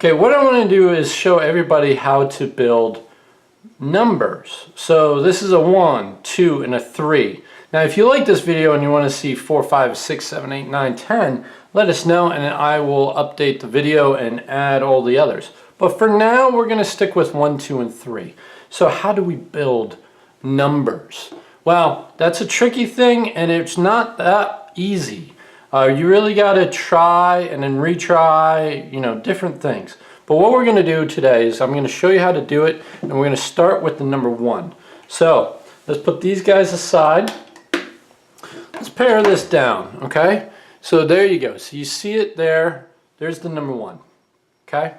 Okay, what I want to do is show everybody how to build numbers. So this is a 1, 2, and a 3. Now if you like this video and you want to see 4, 5, 6, 7, 8, 9, 10, let us know and I will update the video and add all the others. But for now we're going to stick with 1, 2, and 3. So how do we build numbers? Well, that's a tricky thing and it's not that easy. You really got to try and then retry, different things. But what we're going to do today is I'm going to show you how to do it, and we're going to start with the number 1. So let's put these guys aside. Let's pare this down, okay? So there you go. So you see it there. There's the number 1, okay?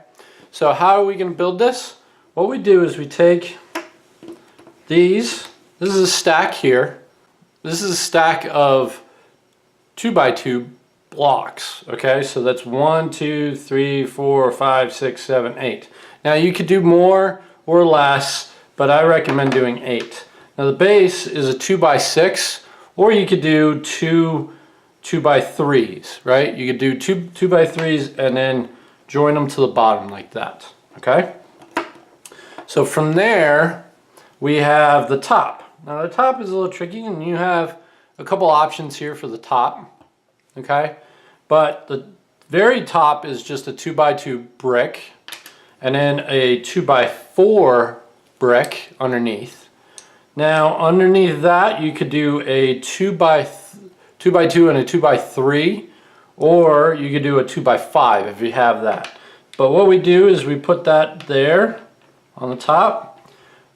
So how are we going to build this? What we do is we take these. This is a stack here. This is a stack of 2x2 blocks. Okay, so that's 1, 2, 3, 4, 5, 6, 7, 8. Now you could do more or less, but I recommend doing 8. Now the base is a 2x6, or you could do 2x3s, right? You could do 2x3s and then join them to the bottom like that. Okay, so from there we have the top. Now the top is a little tricky, and you have a couple options here for the top, okay? But the very top is just a 2x2 brick, and then a 2x4 brick underneath. Now underneath that you could do a 2x2 and a 2x3, or you could do a 2x5 if you have that. But what we do is we put that there on the top,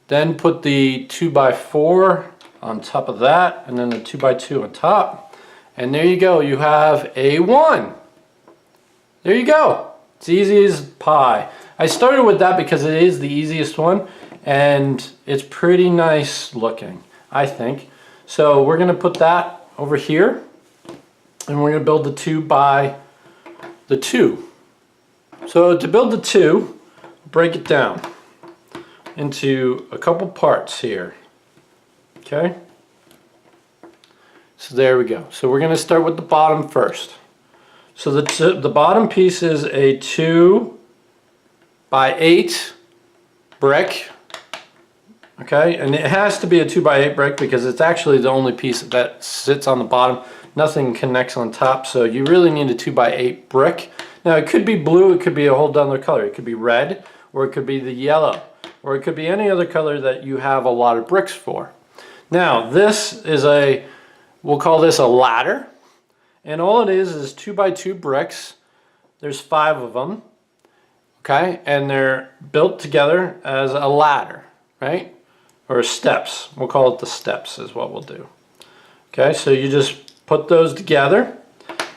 then put the 2x4 on top of that, and then the 2x2 on top, and there you go. You have a 1. There you go. It's easy as pie. I started with that because it is the easiest one, and it's pretty nice looking, I think. So we're going to put that over here, and we're going to build the 2 by the 2. So to build the 2, break it down into a couple parts here. Okay, so there we go. So we're going to start with the bottom first. So the bottom piece is a 2x8 brick. Okay, and it has to be a 2x8 brick because it's actually the only piece that sits on the bottom. Nothing connects on top, so you really need a 2x8 brick. Now it could be blue, it could be a whole other color. It could be red, or it could be the yellow, or it could be any other color that you have a lot of bricks for. Now this is we'll call this a ladder, and all it is 2x2 bricks. There's 5 of them, okay, and they're built together as a ladder, right, or steps. We'll call it the steps is what we'll do. Okay, so you just put those together,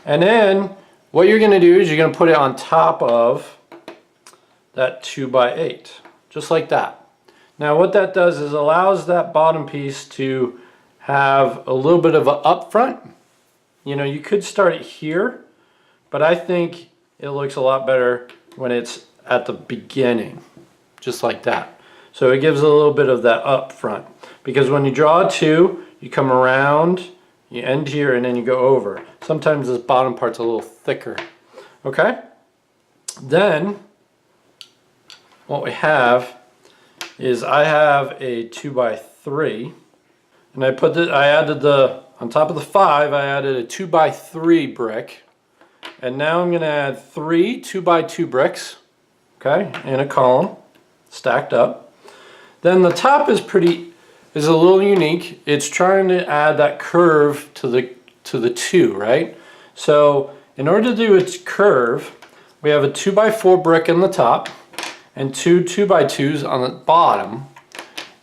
and then what you're going to do is you're going to put it on top of that 2x8, just like that. Now what that does is allows that bottom piece to have a little bit of an up front. You could start it here, but I think it looks a lot better when it's at the beginning, just like that. So it gives a little bit of that up front, because when you draw a 2, you come around, you end here, and then you go over. Sometimes this bottom part's a little thicker. Okay? Then what we have is I have a 2x3, and I added on top of the 5, I added a 2x3 brick, and now I'm going to add 3 2x2 bricks, okay, in a column, stacked up. Then the top is a little unique. It's trying to add that curve to the 2, right? So in order to do its curve, we have a 2x4 brick in the top, and 2 2x2s on the bottom,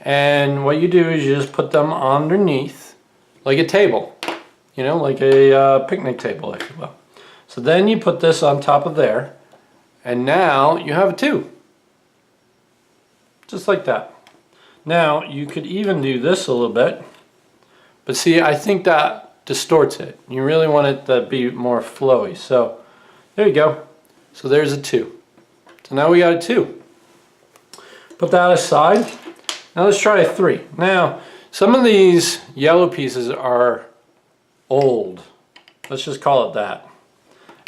and what you do is you just put them underneath like a table, like a picnic table, if you will. So then you put this on top of there, and now you have a 2, just like that. Now you could even do this a little bit, but see, I think that distorts it. You really want it to be more flowy. So there you go. So there's a 2. So now we got a 2. Put that aside. Now let's try a 3. Now, some of these yellow pieces are old. Let's just call it that.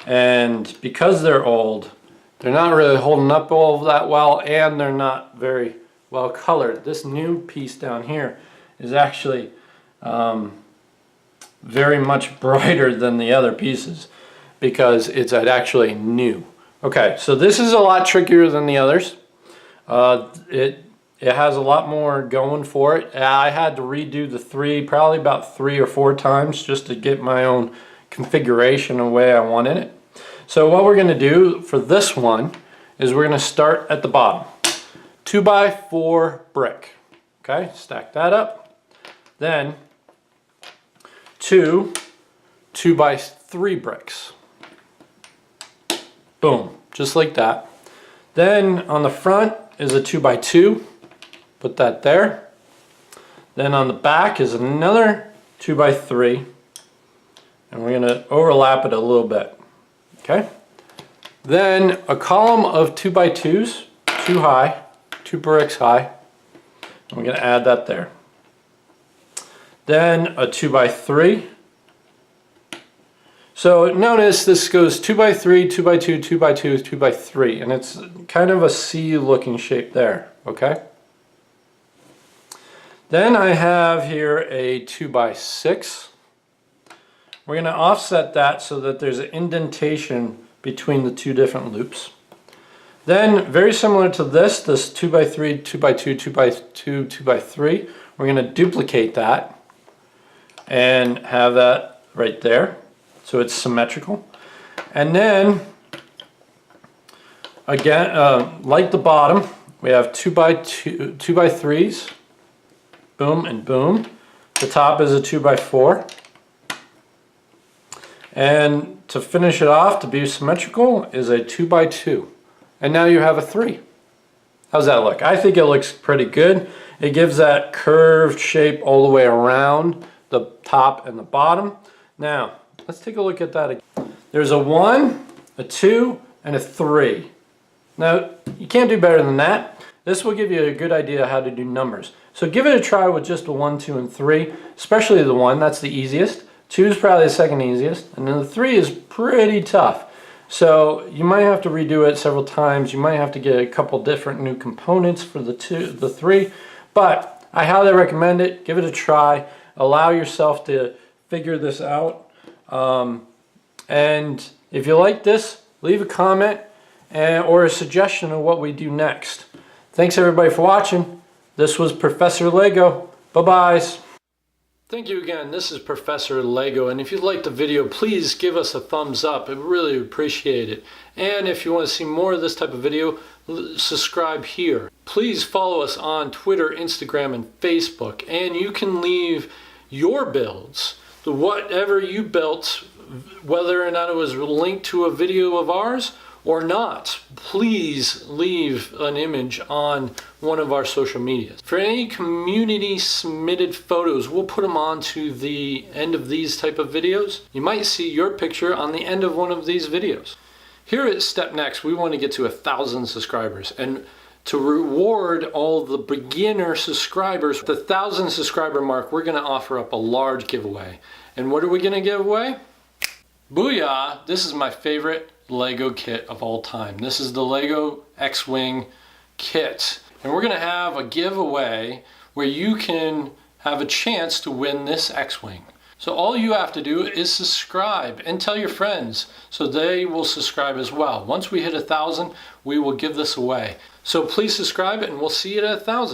And because they're old, They're not really holding up all that well, and they're not very well colored. This new piece down here is actually very much brighter than the other pieces because it's actually new. Okay, so this is a lot trickier than the others. It has a lot more going for it. I had to redo the three probably about 3 or 4 times just to get my own configuration the way I wanted it. So what we're going to do for this one is we're going to start at the bottom. 2x4 brick. Okay, stack that up. Then 2 2x3 bricks. Boom, just like that. Then on the front is a 2x2. Put that there. Then on the back is another 2x3. And we're going to overlap it a little bit. Okay. Then a column of 2x2s, 2 high, 2 bricks high. And we're going to add that there. Then a 2x3. So notice this goes 2x3, 2x2, 2x2, 2x3, and it's kind of a C looking shape there, okay? Then I have here a 2x6. We're going to offset that so that there's an indentation between the 2 different loops. Then, very similar to this 2x3, 2x2, 2x2, 2x3, we're going to duplicate that and have that right there. So it's symmetrical. And then, again, like the bottom, we have 2x3s, boom and boom. The top is a 2x4. And to finish it off, to be symmetrical, is a 2x2. And now you have a 3. How's that look? I think it looks pretty good. It gives that curved shape all the way around the top and the bottom. Now, let's take a look at that again. There's a 1, a 2, and a 3. Now, you can't do better than that. This will give you a good idea how to do numbers. So give it a try with just a 1, 2, and 3, especially the 1, that's the easiest. 2 is probably the second easiest, and then the 3 is pretty tough. So you might have to redo it several times. You might have to get a couple different new components for the 3, but I highly recommend it. Give it a try. Allow yourself to figure this out. And if you like this, leave a comment or a suggestion of what we do next. Thanks everybody for watching. This was Professor Lego. Bye-bye. Thank you again. This is Professor Lego, and if you liked the video, please give us a thumbs up. I really appreciate it. And if you want to see more of this type of video, subscribe here. Please follow us on Twitter, Instagram, and Facebook, and you can leave your builds, whatever you built, whether or not it was linked to a video of ours or not. Please leave an image on one of our social medias. For any community submitted photos, we'll put them on to the end of these type of videos. You might see your picture on the end of one of these videos. Here at Step Next, we want to get to 1,000 subscribers, and to reward all the beginner subscribers, the 1,000 subscriber mark, we're going to offer up a large giveaway. And what are we going to give away? Booyah! This is my favorite Lego kit of all time. This is the Lego X-Wing kit. And we're going to have a giveaway where you can have a chance to win this X-Wing. So all you have to do is subscribe and tell your friends so they will subscribe as well. Once we hit 1,000, we will give this away. So please subscribe and we'll see you at 1,000.